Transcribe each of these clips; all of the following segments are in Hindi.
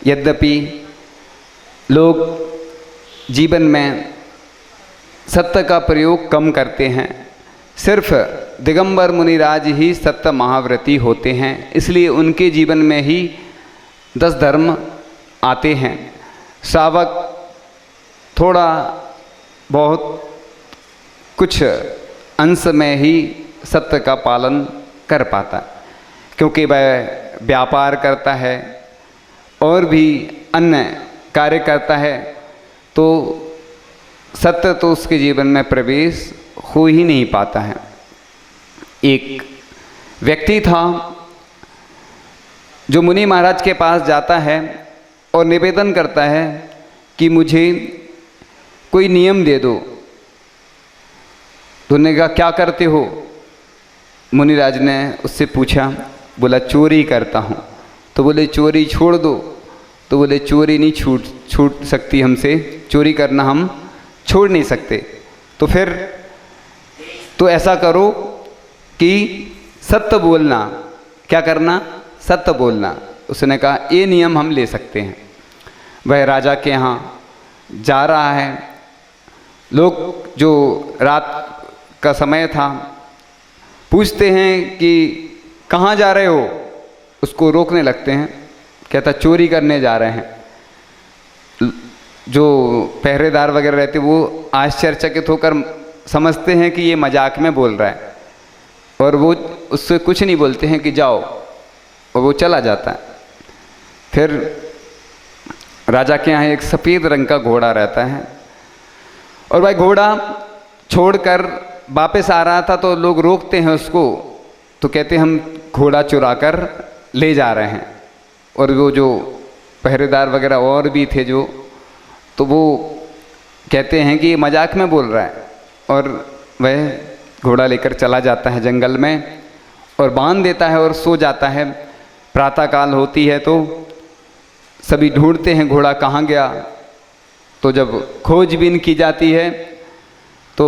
यद्यपि लोग जीवन में सत्य का प्रयोग कम करते हैं, सिर्फ दिगंबर मुनिराज ही सत्य महाव्रती होते हैं, इसलिए उनके जीवन में ही 10 धर्म आते हैं। श्रावक थोड़ा बहुत कुछ अंश में ही सत्य का पालन कर पाता है, क्योंकि वह व्यापार करता है और भी अन्य कार्य करता है, तो सत्य तो उसके जीवन में प्रवेश हो ही नहीं पाता है। एक व्यक्ति था जो मुनि महाराज के पास जाता है और निवेदन करता है कि मुझे कोई नियम दे दो। तो उन्होंने कहा क्या करते हो? मुनिराज ने उससे पूछा, बोला चोरी करता हूँ। तो बोले चोरी छोड़ दो। तो बोले चोरी नहीं छूट सकती हमसे, चोरी करना हम छोड़ नहीं सकते। तो फिर तो ऐसा करो कि सत्य बोलना। क्या करना? सत्य बोलना। उसने कहा ये नियम हम ले सकते हैं। वह राजा के यहाँ जा रहा है। लोग, जो रात का समय था, पूछते हैं कि कहाँ जा रहे हो? उसको रोकने लगते हैं। कहता चोरी करने जा रहे हैं। जो पहरेदार वगैरह रहते वो आश्चर्यचकित होकर समझते हैं कि ये मजाक में बोल रहा है, और वो उससे कुछ नहीं बोलते हैं कि जाओ, और वो चला जाता है। फिर राजा के यहाँ एक सफ़ेद रंग का घोड़ा रहता है, और वह घोड़ा छोड़कर वापस आ रहा था, तो लोग रोकते हैं उसको। तो कहते हम घोड़ा चुरा कर ले जा रहे हैं। और वो जो पहरेदार वगैरह और भी थे जो, तो वो कहते हैं कि ये मजाक में बोल रहा है। और वह घोड़ा लेकर चला जाता है जंगल में और बांध देता है और सो जाता है। प्रातःकाल होती है तो सभी ढूंढते हैं घोड़ा कहाँ गया। तो जब खोजबीन की जाती है तो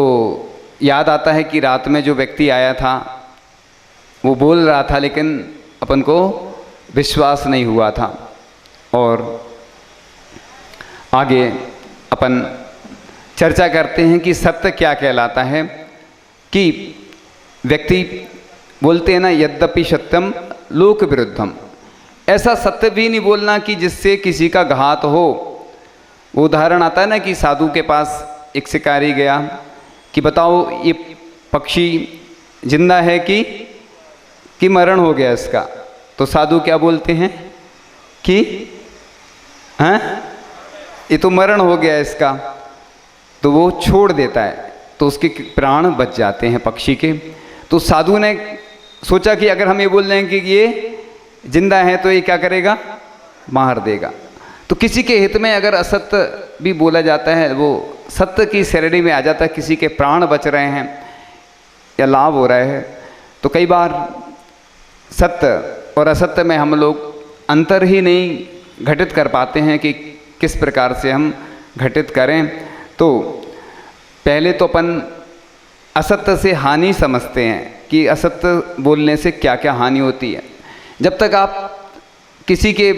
याद आता है कि रात में जो व्यक्ति आया था वो बोल रहा था, लेकिन अपन को विश्वास नहीं हुआ था। और आगे अपन चर्चा करते हैं कि सत्य क्या कहलाता है। कि व्यक्ति बोलते हैं ना, यद्यपि सत्यम लोक विरुद्धम। ऐसा सत्य भी नहीं बोलना कि जिससे किसी का घात हो। वो उदाहरण आता है ना कि साधु के पास एक शिकारी गया कि बताओ ये पक्षी जिंदा है कि मरण हो गया इसका। तो साधु क्या बोलते हैं कि हाँ, ये तो मरण हो गया इसका। तो वो छोड़ देता है, तो उसके प्राण बच जाते हैं पक्षी के। तो साधु ने सोचा कि अगर हम ये बोल रहे हैं कि ये जिंदा है तो ये क्या करेगा? मार देगा। तो किसी के हित में अगर असत्य भी बोला जाता है, वो सत्य की श्रेणी में आ जाता है, किसी के प्राण बच रहे हैं या लाभ हो रहा है, तो कई बार सत्य और असत्य में हम लोग अंतर ही नहीं घटित कर पाते हैं कि किस प्रकार से हम घटित करें। तो पहले तो अपन असत्य से हानि समझते हैं कि असत्य बोलने से क्या क्या हानि होती है। जब तक आप किसी के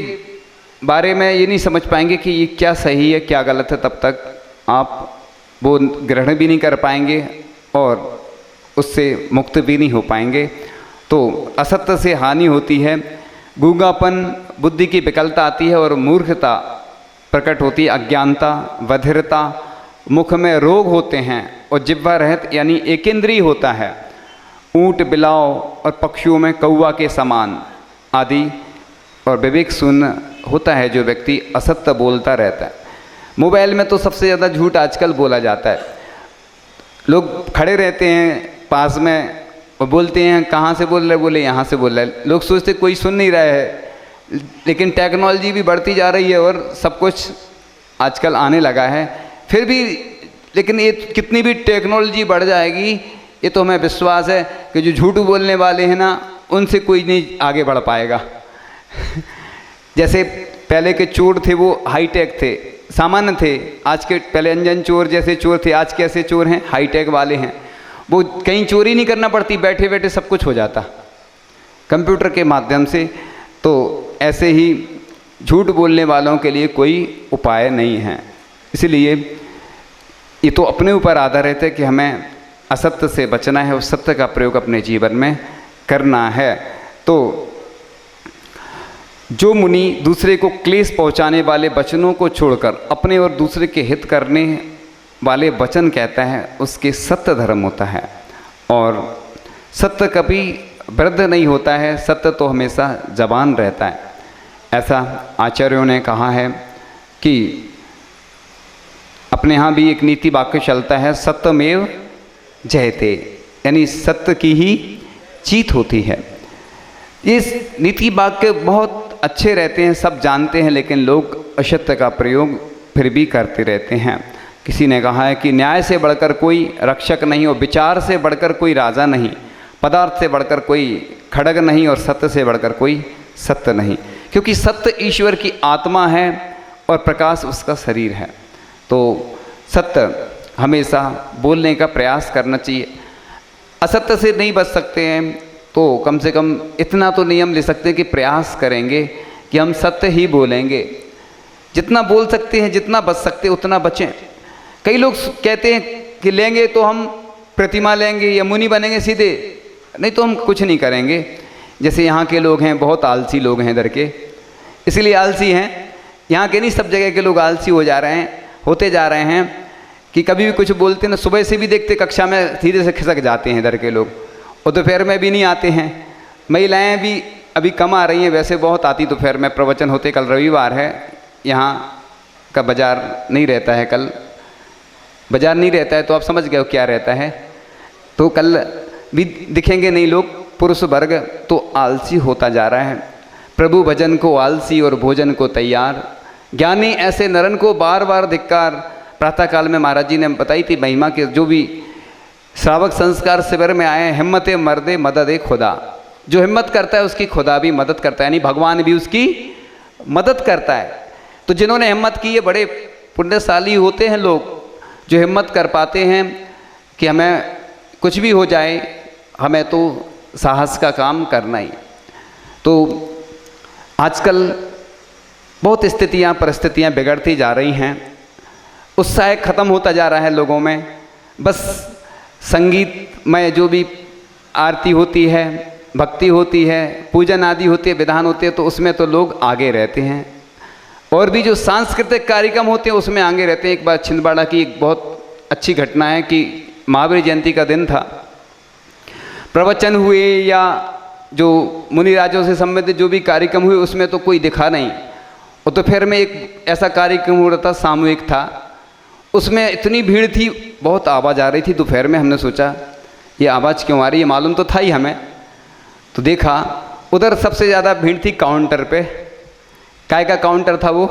बारे में ये नहीं समझ पाएंगे कि ये क्या सही है क्या गलत है, तब तक आप वो ग्रहण भी नहीं कर पाएंगे और उससे मुक्त भी नहीं हो पाएंगे। तो असत्य से हानि होती है, गूंगापन, बुद्धि की विकलता आती है और मूर्खता प्रकट होती है, अज्ञानता, बधिरता, मुख में रोग होते हैं और जिह्वा रहित यानी एकेंद्रीय होता है, ऊंट बिलाव और पक्षियों में कौवा के समान आदि, और विवेक शून्य होता है जो व्यक्ति असत्य बोलता रहता है। मोबाइल में तो सबसे ज़्यादा झूठ आजकल बोला जाता है। लोग खड़े रहते हैं पास में और बोलते हैं कहाँ से बोल रहे, बोले यहाँ से बोल रहे। लोग सोचते कोई सुन नहीं रहा है, लेकिन टेक्नोलॉजी भी बढ़ती जा रही है और सब कुछ आजकल आने लगा है। फिर भी लेकिन ये कितनी भी टेक्नोलॉजी बढ़ जाएगी, ये तो हमें विश्वास है कि जो झूठ बोलने वाले हैं ना, उनसे कोई नहीं आगे बढ़ पाएगा। जैसे पहले के चोर थे वो हाईटेक थे, सामान्य थे। आज के पहले अंजन चोर जैसे चोर थे, आज के ऐसे चोर हैं हाईटेक वाले हैं। वो कहीं चोरी नहीं करना पड़ती, बैठे बैठे सब कुछ हो जाता कंप्यूटर के माध्यम से। तो ऐसे ही झूठ बोलने वालों के लिए कोई उपाय नहीं है। इसलिए ये तो अपने ऊपर आधारित है कि हमें असत्य से बचना है और सत्य का प्रयोग अपने जीवन में करना है। तो जो मुनि दूसरे को क्लेश पहुंचाने वाले वचनों को छोड़कर अपने और दूसरे के हित करने वाले वचन कहता है, उसके सत्य धर्म होता है। और सत्य कभी वृद्ध नहीं होता है, सत्य तो हमेशा जवान रहता है। ऐसा आचार्यों ने कहा है कि अपने यहाँ भी एक नीति वाक्य चलता है, सत्यमेव जयते, यानी सत्य की ही जीत होती है। इस नीति वाक्य बहुत अच्छे रहते हैं, सब जानते हैं, लेकिन लोग असत्य का प्रयोग फिर भी करते रहते हैं। किसी ने कहा है कि न्याय से बढ़कर कोई रक्षक नहीं और विचार से बढ़कर कोई राजा नहीं, पदार्थ से बढ़कर कोई खड्ग नहीं और सत्य से बढ़कर कोई सत्य नहीं, क्योंकि सत्य ईश्वर की आत्मा है और प्रकाश उसका शरीर है। तो सत्य हमेशा बोलने का प्रयास करना चाहिए। असत्य से नहीं बच सकते हैं तो कम से कम इतना तो नियम ले सकते हैं कि प्रयास करेंगे कि हम सत्य ही बोलेंगे। जितना बोल सकते हैं, जितना बच सकते हैं उतना बचें। कई लोग कहते हैं कि लेंगे तो हम प्रतिमा लेंगे या मुनि बनेंगे सीधे, नहीं तो हम कुछ नहीं करेंगे। जैसे यहाँ के लोग हैं, बहुत आलसी लोग हैं इधर के, इसलिए आलसी हैं। यहाँ के नहीं, सब जगह के लोग आलसी हो जा रहे हैं, होते जा रहे हैं कि कभी भी कुछ बोलते ना, सुबह से भी देखते कक्षा में सीधे से खिसक जाते हैं इधर के लोग, और दोपहर में भी नहीं आते हैं। महिलाएं भी अभी कम आ रही हैं, वैसे बहुत आती दोपहर में प्रवचन होते। कल रविवार है, यहाँ का बाजार नहीं रहता है, कल बाजार नहीं रहता है, तो आप समझ गए हो क्या रहता है। तो कल भी दिखेंगे नहीं लोग। पुरुष वर्ग तो आलसी होता जा रहा है। प्रभु भजन को आलसी और भोजन को तैयार, ज्ञानी ऐसे नरन को बार बार धिक्कार। प्रातःकाल में महाराज जी ने बताई थी महिमा के, जो भी श्रावक संस्कार शिविर में आए, हिम्मते मर्दे मदद खुदा। जो हिम्मत करता है उसकी खुदा भी मदद करता है, यानी भगवान भी उसकी मदद करता है। तो जिन्होंने हिम्मत की है बड़े पुण्यशाली होते हैं लोग, जो हिम्मत कर पाते हैं कि हमें कुछ भी हो जाए, हमें तो साहस का काम करना ही। तो आजकल बहुत स्थितियाँ परिस्थितियाँ बिगड़ती जा रही हैं, उत्साह खत्म होता जा रहा है लोगों में। बस संगीत में जो भी आरती होती है, भक्ति होती है, पूजन आदि होती है, विधान होते हैं, तो उसमें तो लोग आगे रहते हैं। और भी जो सांस्कृतिक कार्यक्रम होते हैं उसमें आगे रहते हैं। एक बार छिंदवाड़ा की एक बहुत अच्छी घटना है कि महावीर जयंती का दिन था, प्रवचन हुए या जो मुनिराजों से संबंधित जो भी कार्यक्रम हुए उसमें तो कोई दिखा नहीं। और तो फिर में एक ऐसा कार्यक्रम हो रहा था, सामूहिक था, उसमें इतनी भीड़ थी, बहुत आवाज़ आ रही थी। दोपहर में हमने सोचा ये आवाज़ क्यों आ रही है, मालूम तो था ही हमें। तो देखा उधर सबसे ज़्यादा भीड़ थी काउंटर पे। काय का काउंटर था वो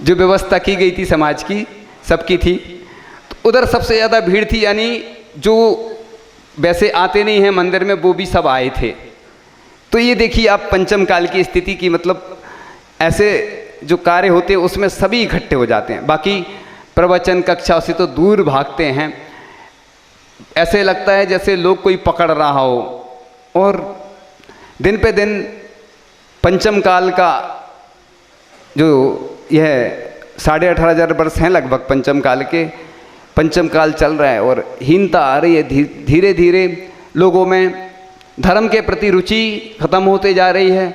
जो व्यवस्था की गई थी समाज की, सबकी थी। तो उधर सबसे ज़्यादा भीड़ थी, यानी जो वैसे आते नहीं हैं मंदिर में वो भी सब आए थे। तो ये देखिए आप पंचम काल की स्थिति की, मतलब ऐसे जो कार्य होते हैं उसमें सभी इकट्ठे हो जाते हैं। बाकी प्रवचन कक्षा से तो दूर भागते हैं, ऐसे लगता है जैसे लोग कोई पकड़ रहा हो। और दिन पे दिन पंचम काल का जो यह 18,500 वर्ष हैं लगभग पंचम काल के, पंचम काल चल रहा है और हीनता आ रही है। धीरे धीरे लोगों में धर्म के प्रति रुचि खत्म होते जा रही है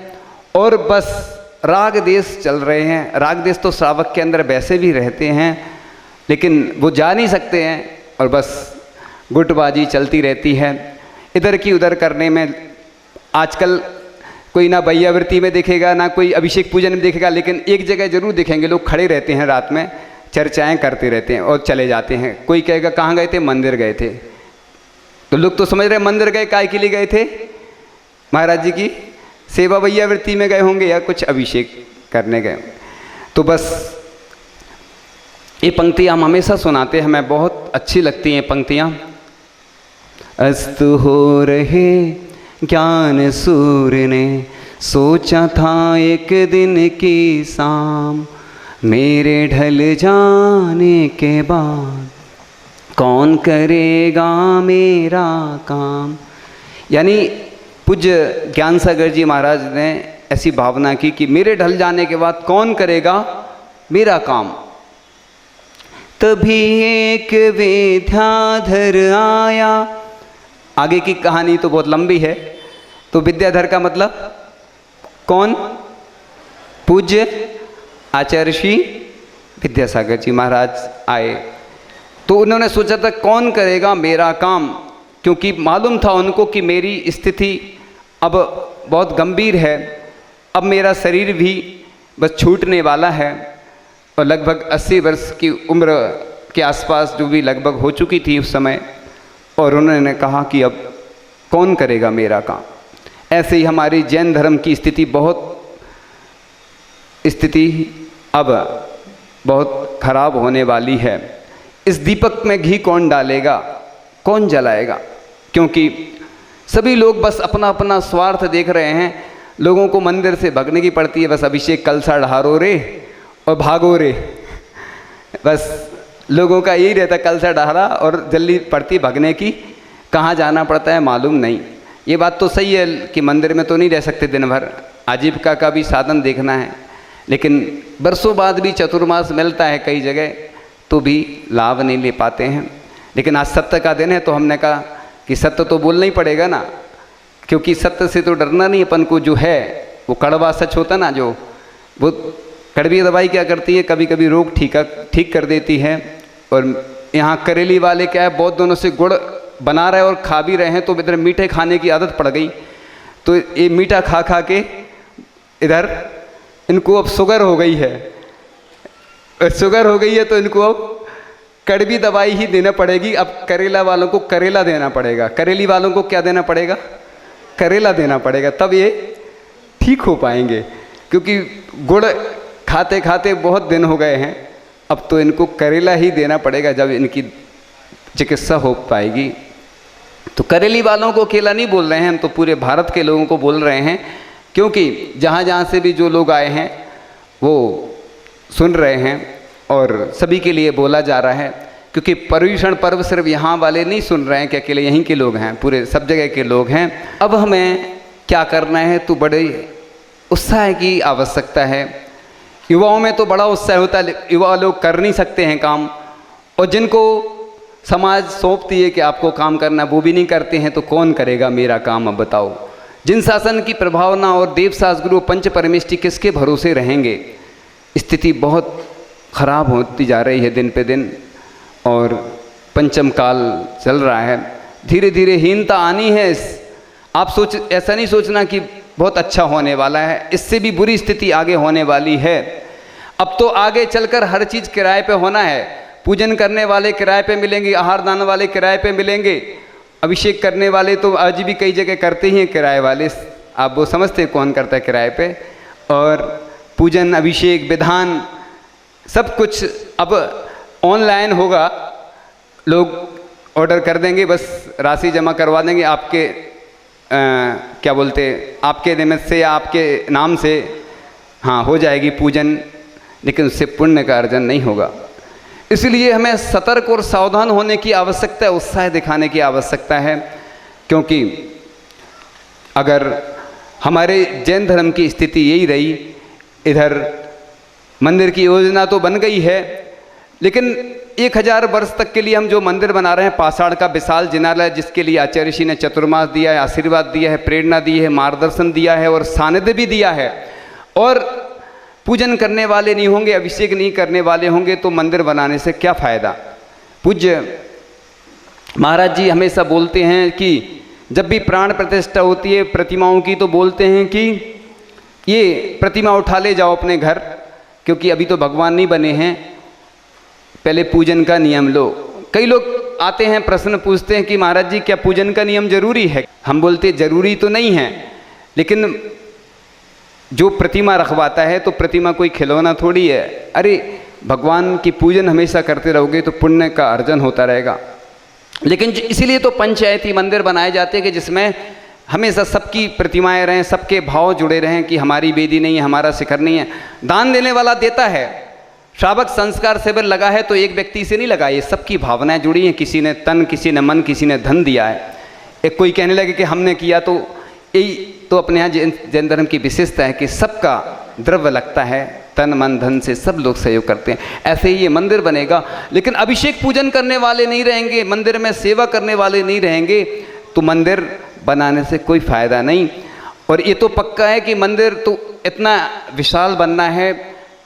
और बस राग देश चल रहे हैं। राग देश तो श्रावक के अंदर वैसे भी रहते हैं, लेकिन वो जा नहीं सकते हैं और बस गुटबाजी चलती रहती है इधर की उधर करने में। आजकल कोई ना बैयावृत्ति में दिखेगा, ना कोई अभिषेक पूजन में दिखेगा, लेकिन एक जगह जरूर दिखेंगे लोग खड़े रहते हैं रात में, चर्चाएं करते रहते हैं और चले जाते हैं। कोई कहेगा कहाँ गए थे, मंदिर गए थे। तो लोग तो समझ रहे मंदिर गए काय के लिए गए थे, महाराज जी की सेवा बैयावृत्ति में गए होंगे या कुछ अभिषेक करने गए। तो बस ये पंक्तियाँ हम हमेशा सुनाते हैं, हमें बहुत अच्छी लगती हैं पंक्तियाँ। अस्त हो रहे ज्ञान सूर्य ने, सोचा था एक दिन की शाम, मेरे ढल जाने के बाद कौन करेगा मेरा काम। यानी पूज्य ज्ञान सागर जी महाराज ने ऐसी भावना की कि मेरे ढल जाने के बाद कौन करेगा मेरा काम। तभी एक विद्याधर आया। आगे की कहानी तो बहुत लंबी है। तो विद्याधर का मतलब कौन? पूज्य आचार्य श्री विद्यासागर जी महाराज आए। तो उन्होंने सोचा था कौन करेगा मेरा काम, क्योंकि मालूम था उनको कि मेरी स्थिति अब बहुत गंभीर है। अब मेरा शरीर भी बस छूटने वाला है और लगभग 80 वर्ष की उम्र के आसपास जो भी लगभग हो चुकी थी उस समय। और उन्होंने कहा कि अब कौन करेगा मेरा काम। ऐसे ही हमारी जैन धर्म की स्थिति अब बहुत खराब होने वाली है। इस दीपक में घी कौन डालेगा, कौन जलाएगा? क्योंकि सभी लोग बस अपना अपना स्वार्थ देख रहे हैं। लोगों को मंदिर से भागने की पड़ती है, बस अभिषेक कलसा ढारो रे और भागो रे। बस लोगों का यही रहता, कलसा ढारा और जल्दी पड़ती भागने की। कहाँ जाना पड़ता है मालूम नहीं। ये बात तो सही है कि मंदिर में तो नहीं रह सकते दिन भर, आजीविका का भी साधन देखना है। लेकिन बरसों बाद भी चतुर्मास मिलता है कई जगह, तो भी लाभ नहीं ले पाते हैं। लेकिन आज सत्य का दिन है, तो हमने कहा कि सत्य तो बोलना ही पड़ेगा ना, क्योंकि सत्य से तो डरना नहीं अपन को। जो है वो कड़वा सच होता ना, जो वो कड़वी दवाई क्या करती है, कभी कभी रोग ठीक कर देती है। और यहाँ करेली वाले क्या है, बहुत दोनों से गुड़ बना रहे और खा भी रहे हैं, तो इधर मीठे खाने की आदत पड़ गई। तो ये मीठा खा खा के इधर इनको अब शुगर हो गई है। शुगर हो गई है तो इनको अब कड़वी दवाई ही देना पड़ेगी। अब करेला वालों को करेला देना पड़ेगा, करेली वालों को क्या देना पड़ेगा? करेला देना पड़ेगा, तब ये ठीक हो पाएंगे। क्योंकि गुड़ खाते खाते बहुत दिन हो गए हैं, अब तो इनको करेला ही देना पड़ेगा जब इनकी चिकित्सा हो पाएगी। तो करेली वालों को अकेला नहीं बोल रहे हैं हम, तो पूरे भारत के लोगों को बोल रहे हैं, क्योंकि जहाँ जहाँ से भी जो लोग आए हैं वो सुन रहे हैं और सभी के लिए बोला जा रहा है। क्योंकि पर्युषण पर्व सिर्फ यहाँ वाले नहीं सुन रहे हैं कि अकेले यहीं के लोग हैं, पूरे सब जगह के लोग हैं। अब हमें क्या करना है, तो बड़े उत्साह की आवश्यकता है। युवाओं में तो बड़ा उत्साह होता है, युवा लोग कर नहीं सकते हैं काम, और जिनको समाज सौंपती है कि आपको काम करना, वो भी नहीं करते हैं, तो कौन करेगा मेरा काम? अब बताओ। जिन शासन की प्रभावना और देवशास गुरु पंच परमेष्टि किसके भरोसे रहेंगे? स्थिति बहुत खराब होती जा रही है दिन पे दिन, और पंचम काल चल रहा है। धीरे धीरे हीनता आनी है। आप ऐसा नहीं सोचना कि बहुत अच्छा होने वाला है, इससे भी बुरी स्थिति आगे होने वाली है। अब तो आगे चलकर हर चीज़ किराए पे होना है। पूजन करने वाले किराए पे मिलेंगे, आहार दान वाले किराए पे मिलेंगे, अभिषेक करने वाले तो आज भी कई जगह करते ही हैं किराए वाले। आप वो समझते हैं कौन करता है किराए पे। और पूजन, अभिषेक, विधान सब कुछ अब ऑनलाइन होगा। लोग ऑर्डर कर देंगे, बस राशि जमा करवा देंगे आपके क्या बोलते, आपके निमित्त से या आपके नाम से, हाँ हो जाएगी पूजन, लेकिन उससे पुण्य का अर्जन नहीं होगा। इसलिए हमें सतर्क और सावधान होने की आवश्यकता है, उत्साह दिखाने की आवश्यकता है। क्योंकि अगर हमारे जैन धर्म की स्थिति यही रही, इधर मंदिर की योजना तो बन गई है, लेकिन 1000 वर्ष तक के लिए हम जो मंदिर बना रहे हैं, पाषाण का विशाल जिनालय, जिसके लिए आचार्य श्री ने चतुर्मास दिया है, आशीर्वाद दिया है, प्रेरणा दी है, मार्गदर्शन दिया है और सानिध्य भी दिया है। और पूजन करने वाले नहीं होंगे, अभिषेक नहीं करने वाले होंगे, तो मंदिर बनाने से क्या फ़ायदा? पूज्य महाराज जी हमेशा बोलते हैं कि जब भी प्राण प्रतिष्ठा होती है प्रतिमाओं की, तो बोलते हैं कि ये प्रतिमा उठा ले जाओ अपने घर, क्योंकि अभी तो भगवान नहीं बने हैं, पहले पूजन का नियम लो। कई लोग आते हैं, प्रश्न पूछते हैं कि महाराज जी क्या पूजन का नियम जरूरी है? हम बोलते जरूरी तो नहीं है, लेकिन जो प्रतिमा रखवाता है तो प्रतिमा कोई खिलौना थोड़ी है। अरे भगवान की पूजन हमेशा करते रहोगे तो पुण्य का अर्जन होता रहेगा। लेकिन इसीलिए तो पंचायती मंदिर बनाए जाते हैं कि जिसमें हमेशा सबकी प्रतिमाएं रहें, सबके भाव जुड़े रहें कि हमारी वेदी नहीं है, हमारा शिखर नहीं है। दान देने वाला देता है, श्रावक संस्कार शिविर लगा है तो एक व्यक्ति से नहीं लगा, ये सबकी भावनाएं जुड़ी हैं। किसी ने तन, किसी ने मन, किसी ने धन दिया है। एक कोई कहने लगे कि हमने किया, तो तो अपने यहाँ जैन धर्म की विशेषता है कि सबका द्रव्य लगता है, तन मन धन से सब लोग सहयोग करते हैं। ऐसे ही ये मंदिर बनेगा, लेकिन अभिषेक पूजन करने वाले नहीं रहेंगे, मंदिर में सेवा करने वाले नहीं रहेंगे, तो मंदिर बनाने से कोई फ़ायदा नहीं। और ये तो पक्का है कि मंदिर तो इतना विशाल बनना है,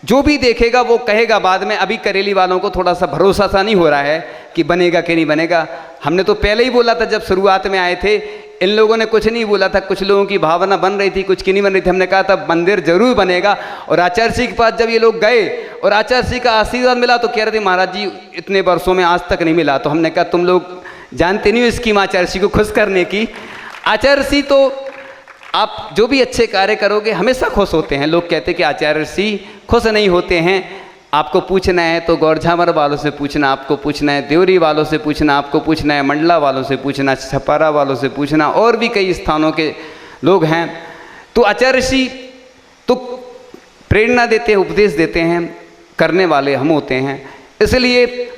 जो भी देखेगा वो कहेगा बाद में। अभी करेली वालों को थोड़ा सा भरोसा सा नहीं हो रहा है कि बनेगा कि नहीं बनेगा। हमने तो पहले ही बोला था, जब शुरुआत में आए थे इन लोगों ने कुछ नहीं बोला था, कुछ लोगों की भावना बन रही थी, कुछ की नहीं बन रही थी। हमने कहा था मंदिर जरूर बनेगा। और आचार्य जी के पास जब ये लोग गए और आचार्य जी का आशीर्वाद मिला तो कह रहे थे महाराज जी इतने वर्षों में आज तक नहीं मिला। तो हमने कहा तुम लोग जानते नहीं हो स्कीम आचार्य जी को खुश करने की। आचार्य जी तो आप जो भी अच्छे कार्य करोगे हमेशा खुश होते हैं। लोग कहते हैं कि आचार्य जी खुश नहीं होते हैं। आपको पूछना है तो गौरझामर वालों से पूछना, आपको पूछना है देवरी वालों से पूछना, आपको पूछना है मंडला वालों से पूछना, छपारा वालों से पूछना, और भी कई स्थानों के लोग हैं। तो आचार्य जी तो प्रेरणा देते हैं, उपदेश देते हैं, करने वाले हम होते हैं। इसलिए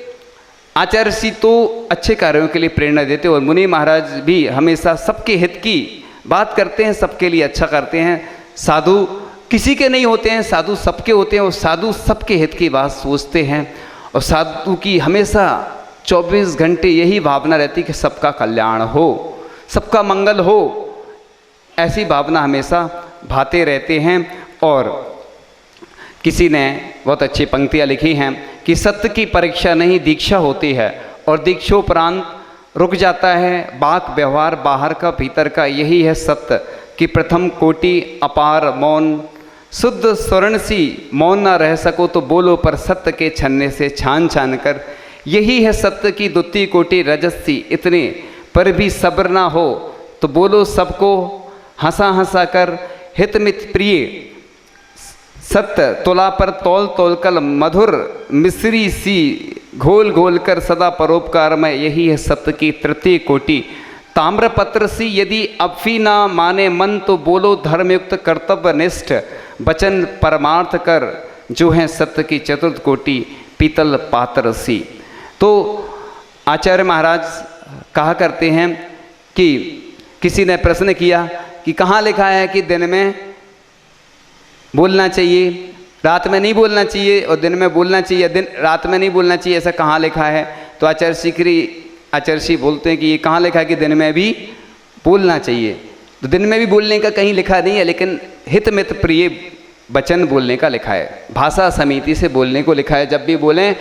आचार्य जी तो अच्छे कार्यों के लिए प्रेरणा देते हैं। और मुनि महाराज भी हमेशा सबके हित की बात करते हैं, सबके लिए अच्छा करते हैं। साधु किसी के नहीं होते हैं, साधु सबके होते हैं, और साधु सबके हित की बात सोचते हैं। और साधु की हमेशा 24 घंटे यही भावना रहती कि सबका कल्याण हो, सबका मंगल हो, ऐसी भावना हमेशा भाते रहते हैं। और किसी ने बहुत अच्छी पंक्तियाँ लिखी हैं कि सत्य की परीक्षा नहीं दीक्षा होती है, और दीक्षोपरांत रुक जाता है वाक व्यवहार बाहर का भीतर का। यही है सत्य कि प्रथम कोटि अपार मौन, शुद्ध स्वर्ण सी मौन ना रह सको तो बोलो, पर सत्य के छन्ने से छान छान कर। यही है सत्य की द्वितीय कोटि रजसी, इतने पर भी सब्र ना हो तो बोलो सबको हंसा हंसा कर। हित मित प्रिय सत्य तुला पर तौल तौल कर, मधुर मिश्री सी घोल घोल कर सदा परोपकार में। यही है सत्य की तृतीय कोटि। ताम्रपत्र सी यदि अफी ना माने मन तो बोलो धर्मयुक्त कर्तव्य निष्ठ वचन परमार्थ कर। जो है सत्य की चतुर्थ कोटि पीतल पात्र सी। तो आचार्य महाराज कहा करते हैं कि किसी ने प्रश्न किया कि कहाँ लिखा है कि दिन में बोलना चाहिए, रात में नहीं बोलना चाहिए, और दिन में बोलना चाहिए, दिन रात में नहीं बोलना चाहिए, ऐसा कहाँ लिखा है? तो आचार्य श्री बोलते हैं कि ये कहाँ लिखा है कि दिन में भी बोलना चाहिए। तो दिन में भी बोलने का कहीं लिखा नहीं है, लेकिन हित मित प्रिय वचन बोलने का लिखा है, भाषा समिति से बोलने को लिखा है। जब भी बोलें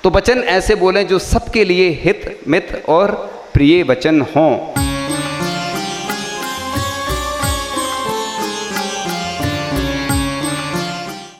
तो वचन ऐसे बोलें जो सबके लिए हित मित और प्रिय वचन हों।